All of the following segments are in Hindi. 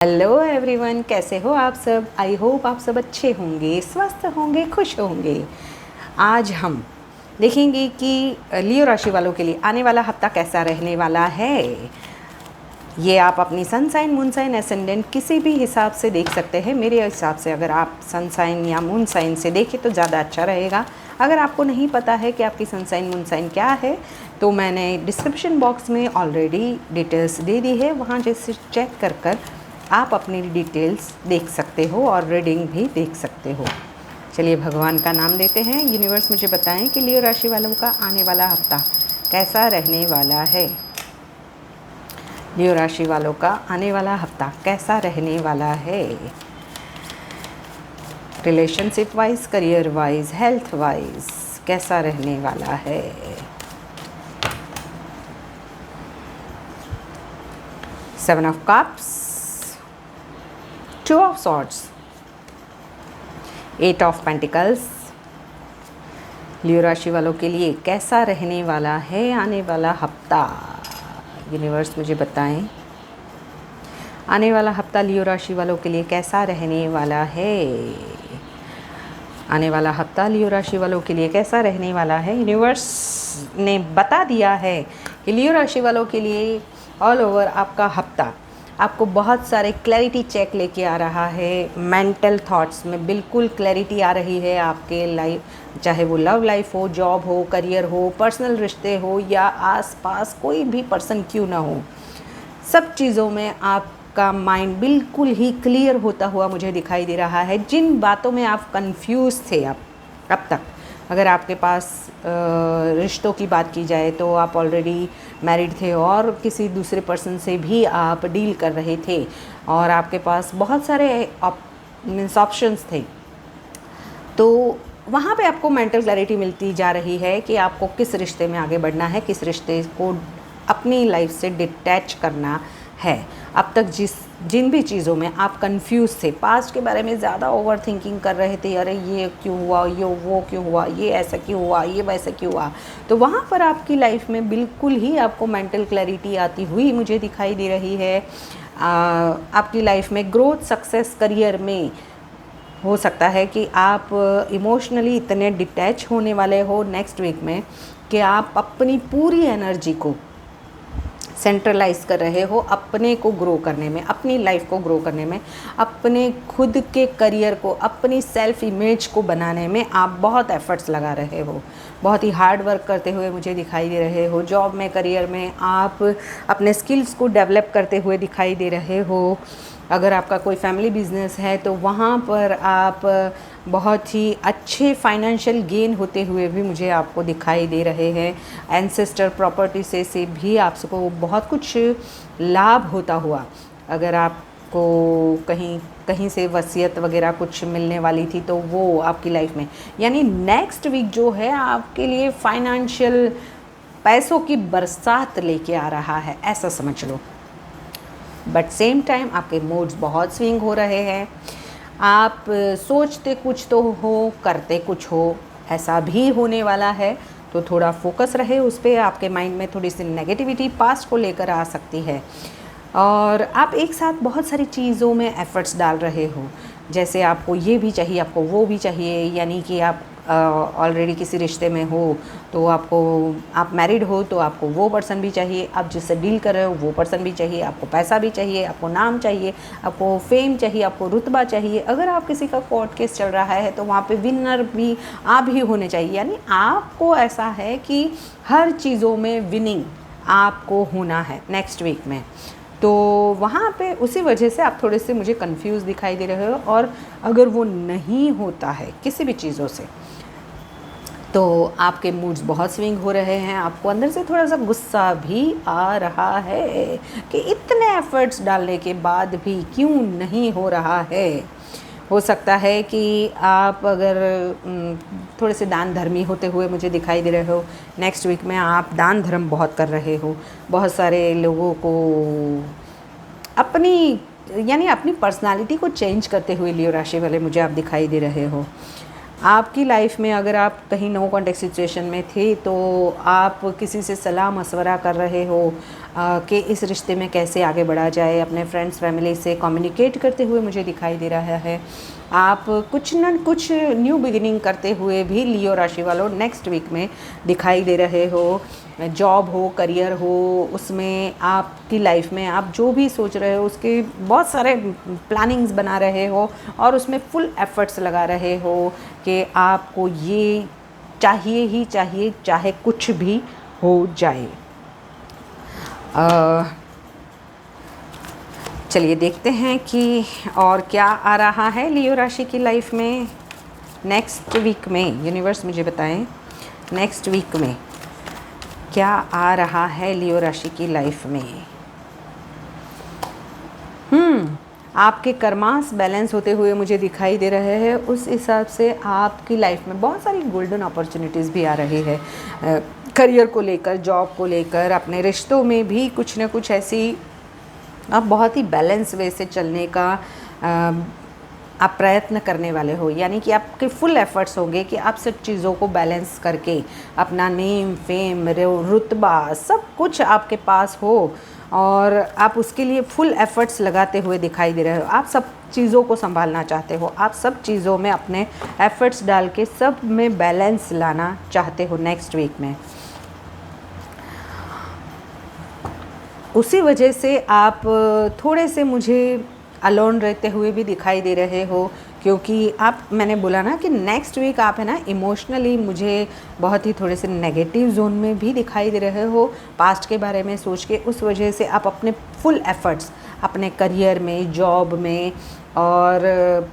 हेलो एवरीवन, कैसे हो आप सब। आई होप आप सब अच्छे होंगे, स्वस्थ होंगे, खुश होंगे। आज हम देखेंगे कि लियो राशि वालों के लिए आने वाला हफ्ता कैसा रहने वाला है। ये आप अपनी sun sign, moon sign, ascendant किसी भी हिसाब से देख सकते हैं। मेरे हिसाब से अगर आप सन साइन या मून साइन से देखें तो ज़्यादा अच्छा रहेगा। अगर आपको नहीं पता है कि आपकी सन साइन मून साइन क्या है तो मैंने डिस्क्रिप्शन बॉक्स में ऑलरेडी डिटेल्स दे दी है, वहाँ जैसे चेक कर आप अपनी डिटेल्स देख सकते हो और रीडिंग भी देख सकते हो। चलिए भगवान का नाम देते हैं। यूनिवर्स मुझे बताएं कि लियो राशि वालों का आने वाला हफ्ता कैसा रहने वाला है। लियो राशि वालों का आने वाला हफ्ता कैसा रहने वाला है। Relationship wise, career wise, health wise कैसा रहने वाला है। Seven of cups, two of swords, eight of pentacles. Leo राशि वालों के लिए कैसा रहने वाला है आने वाला हफ्ता। यूनिवर्स मुझे बताएं आने वाला हफ्ता लियो राशि वालों के लिए कैसा रहने वाला है। आने वाला हफ्ता लियो राशि वालों के लिए कैसा रहने वाला है। यूनिवर्स ने बता दिया है कि लियो राशि वालों के लिए ऑल ओवर आपका हफ्ता आपको बहुत सारे क्लैरिटी चेक लेके आ रहा है। मेंटल थॉट्स में बिल्कुल क्लैरिटी आ रही है आपके लाइफ, चाहे वो लव लाइफ हो, जॉब हो, करियर हो, पर्सनल रिश्ते हो या आसपास कोई भी पर्सन क्यों ना हो, सब चीज़ों में आपका माइंड बिल्कुल ही क्लियर होता हुआ मुझे दिखाई दे रहा है। जिन बातों में आप कंफ्यूज थे अब तक, अगर आपके पास रिश्तों की बात की जाए तो आप ऑलरेडी मैरिड थे और किसी दूसरे पर्सन से भी आप डील कर रहे थे और आपके पास बहुत सारे ऑप्शंस थे, तो वहाँ पे आपको मेंटल क्लैरिटी मिलती जा रही है कि आपको किस रिश्ते में आगे बढ़ना है, किस रिश्ते को अपनी लाइफ से डिटैच करना है। अब तक जिन भी चीज़ों में आप कंफ्यूज थे, पास्ट के बारे में ज़्यादा ओवर थिंकिंग कर रहे थे, अरे ये क्यों हुआ, ये वो क्यों हुआ, ये ऐसा क्यों हुआ, ये वैसा क्यों हुआ, तो वहाँ पर आपकी लाइफ में बिल्कुल ही आपको मेंटल क्लैरिटी आती हुई मुझे दिखाई दे रही है। आपकी लाइफ में ग्रोथ, सक्सेस, करियर में हो सकता है कि आप इमोशनली इतने डिटैच होने वाले हो नेक्स्ट वीक में कि आप अपनी पूरी एनर्जी को सेंट्रलाइज कर रहे हो अपने को ग्रो करने में, अपनी लाइफ को ग्रो करने में, अपने खुद के करियर को, अपनी सेल्फ इमेज को बनाने में आप बहुत एफर्ट्स लगा रहे हो, बहुत ही हार्ड वर्क करते हुए मुझे दिखाई दे रहे हो। जॉब में, करियर में आप अपने स्किल्स को डेवलप करते हुए दिखाई दे रहे हो। अगर आपका कोई फैमिली बिजनेस है तो वहाँ पर आप बहुत ही अच्छे फाइनेंशियल गेन होते हुए भी मुझे आपको दिखाई दे रहे हैं। एंसेस्टर प्रॉपर्टी से भी आपको बहुत कुछ लाभ होता हुआ, अगर आपको कहीं से वसीयत वगैरह कुछ मिलने वाली थी तो वो आपकी लाइफ में, यानी नेक्स्ट वीक जो है आपके लिए फाइनेंशियल पैसों की बरसात लेके आ रहा है, ऐसा समझ लो। बट सेम टाइम आपके मूड्स बहुत स्विंग हो रहे हैं। आप सोचते कुछ तो हो, करते कुछ हो, ऐसा भी होने वाला है, तो थोड़ा फोकस रहे उस पर। आपके माइंड में थोड़ी सी नेगेटिविटी पास्ट को लेकर आ सकती है और आप एक साथ बहुत सारी चीज़ों में एफ़र्ट्स डाल रहे हो, जैसे आपको ये भी चाहिए, आपको वो भी चाहिए, यानी कि आप ऑलरेडी किसी रिश्ते में हो तो आप मैरिड हो तो आपको वो पर्सन भी चाहिए, आप जिससे डील कर रहे हो वो पर्सन भी चाहिए, आपको पैसा भी चाहिए, आपको नाम चाहिए, आपको फेम चाहिए, आपको रुतबा चाहिए। अगर आप किसी का कोर्ट केस चल रहा है तो वहाँ पे विनर भी आप ही होने चाहिए, यानी आपको ऐसा है कि हर चीज़ों में विनिंग आपको होना है नेक्स्ट वीक में। तो वहाँ पे उसी वजह से आप थोड़े से मुझे कंफ्यूज दिखाई दे रहे हो और अगर वो नहीं होता है किसी भी चीज़ों से तो आपके मूड्स बहुत स्विंग हो रहे हैं। आपको अंदर से थोड़ा सा गुस्सा भी आ रहा है कि इतने एफ़र्ट्स डालने के बाद भी क्यों नहीं हो रहा है। हो सकता है कि आप अगर थोड़े से दान धर्मी होते हुए मुझे दिखाई दे रहे हो, नेक्स्ट वीक में आप दान धर्म बहुत कर रहे हो, बहुत सारे लोगों को अपनी पर्सनालिटी को चेंज करते हुए लियो राशि वाले मुझे आप दिखाई दे रहे हो। आपकी लाइफ में अगर आप कहीं नो कॉन्टेक्ट सिचुएशन में थे तो आप किसी से सलाह मशवरा कर रहे हो कि इस रिश्ते में कैसे आगे बढ़ा जाए। अपने फ्रेंड्स फैमिली से कम्युनिकेट करते हुए मुझे दिखाई दे रहा है। आप कुछ न कुछ न्यू बिगिनिंग करते हुए भी लियो राशि वालों नेक्स्ट वीक में दिखाई दे रहे हो। जॉब हो, करियर हो, उसमें आपकी लाइफ में आप जो भी सोच रहे हो उसके बहुत सारे प्लानिंग्स बना रहे हो और उसमें फुल एफर्ट्स लगा रहे हो कि आपको ये चाहिए ही चाहिए, चाहे कुछ भी हो जाए। चलिए देखते हैं कि और क्या आ रहा है लियो राशि की लाइफ में नेक्स्ट वीक में। यूनिवर्स मुझे बताएं नेक्स्ट वीक में क्या आ रहा है लियो राशि की लाइफ में। आपके कर्मास बैलेंस होते हुए मुझे दिखाई दे रहे हैं। उस हिसाब से आपकी लाइफ में बहुत सारी गोल्डन अपॉर्चुनिटीज़ भी आ रही है। करियर को लेकर, जॉब को लेकर, अपने रिश्तों में भी कुछ ना कुछ ऐसी आप बहुत ही बैलेंस वे से चलने का आप प्रयत्न करने वाले हो। यानी कि आपके फुल एफर्ट्स होंगे कि आप सब चीज़ों को बैलेंस करके अपना नेम, फेम, रुतबा सब कुछ आपके पास हो और आप उसके लिए फुल एफर्ट्स लगाते हुए दिखाई दे रहे हो। आप सब चीज़ों को संभालना चाहते हो, आप सब चीज़ों में अपने एफर्ट्स डाल के सब में बैलेंस लाना चाहते हो नेक्स्ट वीक में। उसी वजह से आप थोड़े से मुझे अलोन रहते हुए भी दिखाई दे रहे हो, क्योंकि आप, मैंने बोला ना कि नेक्स्ट वीक आप है ना इमोशनली मुझे बहुत ही थोड़े से नेगेटिव जोन में भी दिखाई दे रहे हो पास्ट के बारे में सोच के। उस वजह से आप अपने फुल एफर्ट्स अपने करियर में, जॉब में और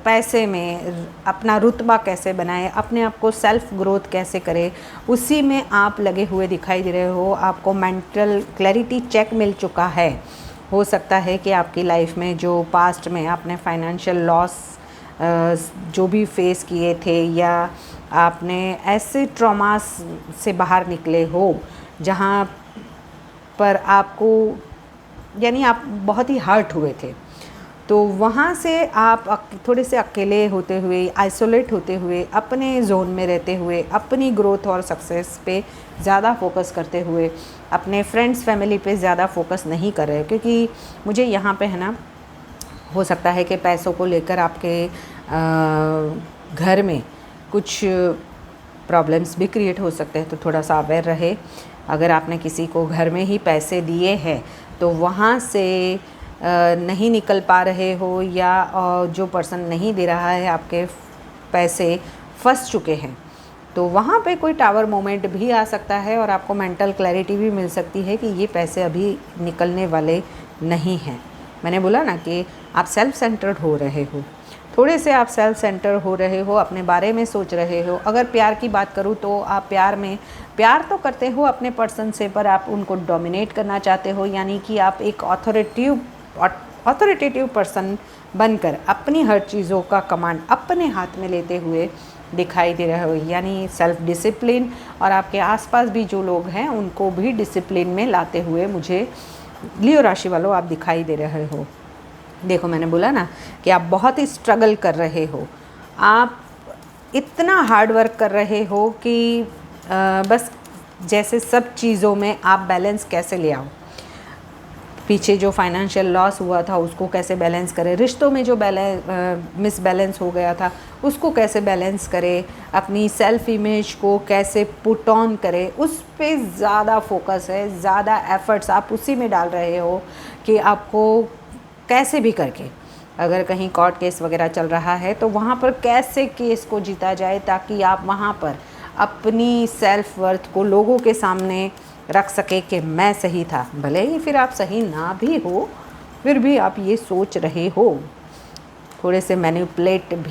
पैसे में, अपना रुतबा कैसे बनाएं, अपने आप को सेल्फ ग्रोथ कैसे करें, उसी में आप लगे हुए दिखाई दे रहे हो। आपको मेंटल क्लैरिटी चेक मिल चुका है। हो सकता है कि आपकी लाइफ में जो पास्ट में आपने फाइनेंशियल लॉस जो भी फेस किए थे या आपने ऐसे ट्रॉमास से बाहर निकले हो जहाँ पर आपको, यानी आप बहुत ही हर्ट हुए थे, तो वहाँ से आप थोड़े से अकेले होते हुए, आइसोलेट होते हुए, अपने जोन में रहते हुए, अपनी ग्रोथ और सक्सेस पे ज़्यादा फोकस करते हुए, अपने फ्रेंड्स फैमिली पे ज़्यादा फोकस नहीं कर रहे। क्योंकि मुझे यहाँ पे है ना, हो सकता है कि पैसों को लेकर आपके घर में कुछ प्रॉब्लम्स भी क्रिएट हो सकते हैं, तो थोड़ा सा अवेयर रहे। अगर आपने किसी को घर में ही पैसे दिए हैं तो वहाँ से नहीं निकल पा रहे हो या जो पर्सन नहीं दे रहा है आपके पैसे फंस चुके हैं, तो वहाँ पे कोई टावर मोमेंट भी आ सकता है और आपको मेंटल क्लैरिटी भी मिल सकती है कि ये पैसे अभी निकलने वाले नहीं हैं। मैंने बोला ना कि आप सेल्फ सेंटर्ड हो रहे हो, थोड़े से आप सेल्फ सेंटर हो रहे हो, अपने बारे में सोच रहे हो। अगर प्यार की बात करूँ तो आप प्यार तो करते हो अपने पर्सन से, पर आप उनको डोमिनेट करना चाहते हो। यानी कि आप एक ऑथोरिटेटिव पर्सन बनकर अपनी हर चीज़ों का कमांड अपने हाथ में लेते हुए दिखाई दे रहे हो। यानी सेल्फ डिसिप्लिन, और आपके आसपास भी जो लोग हैं उनको भी डिसिप्लिन में लाते हुए मुझे लियो राशि वालों आप दिखाई दे रहे हो। देखो, मैंने बोला ना कि आप बहुत ही स्ट्रगल कर रहे हो, आप इतना हार्ड वर्क कर रहे हो कि बस जैसे सब चीज़ों में आप बैलेंस कैसे ले आओ। पीछे जो फाइनेंशियल लॉस हुआ था उसको कैसे बैलेंस करें, रिश्तों में जो मिस बैलेंस हो गया था उसको कैसे बैलेंस करें, अपनी सेल्फ इमेज को कैसे पुट ऑन करें, उस पे ज़्यादा फोकस है, ज़्यादा एफर्ट्स आप उसी में डाल रहे हो कि आपको कैसे भी करके, अगर कहीं कोर्ट केस वगैरह चल रहा है तो वहाँ पर कैसे केस को जीता जाए ताकि आप वहाँ पर अपनी सेल्फ वर्थ को लोगों के सामने रख सके कि मैं सही था। भले ही फिर आप सही ना भी हो, फिर भी आप ये सोच रहे हो, थोड़े से मैनिपुलेटिव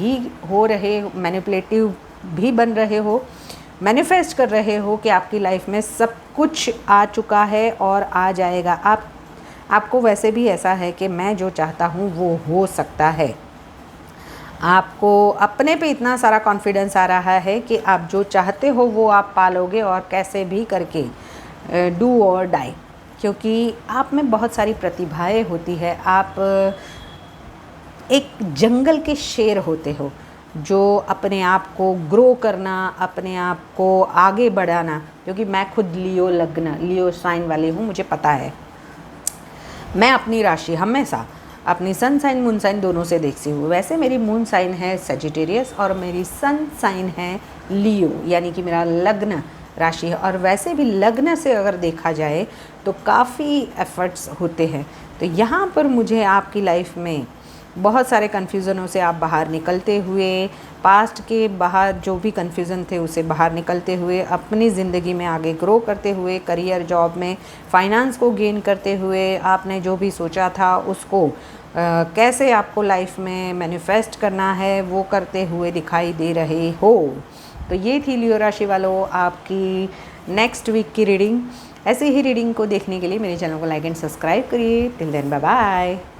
भी बन रहे हो, मैनिफेस्ट कर रहे हो कि आपकी लाइफ में सब कुछ आ चुका है और आ जाएगा। आपको वैसे भी ऐसा है कि मैं जो चाहता हूँ वो हो सकता है। आपको अपने पे इतना सारा कॉन्फिडेंस आ रहा है कि आप जो चाहते हो वो आप पालोगे और कैसे भी करके डू और डाई, क्योंकि आप में बहुत सारी प्रतिभाएं होती है। आप एक जंगल के शेर होते हो, जो अपने आप को ग्रो करना, अपने आप को आगे बढ़ाना, क्योंकि मैं खुद लियो लग्न, लियो साइन वाली हूँ, मुझे पता है। मैं अपनी राशि हमेशा अपनी सन साइन मून साइन दोनों से देखती हूँ। वैसे मेरी मून साइन है सेजिटेरियस और मेरी सन साइन है लियो, यानी कि मेरा लग्न राशि है। और वैसे भी लग्न से अगर देखा जाए तो काफ़ी एफर्ट्स होते हैं। तो यहाँ पर मुझे आपकी लाइफ में बहुत सारे कन्फ्यूज़नों से आप बाहर निकलते हुए, पास्ट के बाहर जो भी कन्फ्यूज़न थे उसे बाहर निकलते हुए, अपनी ज़िंदगी में आगे ग्रो करते हुए, करियर जॉब में फाइनेंस को गेन करते हुए, आपने जो भी सोचा था उसको कैसे आपको लाइफ में मैनिफेस्ट करना है वो करते हुए दिखाई दे रहे हो। तो ये थी लियो राशि वालों आपकी नेक्स्ट वीक की रीडिंग। ऐसे ही रीडिंग को देखने के लिए मेरे चैनल को लाइक एंड सब्सक्राइब करिए। Till then bye bye.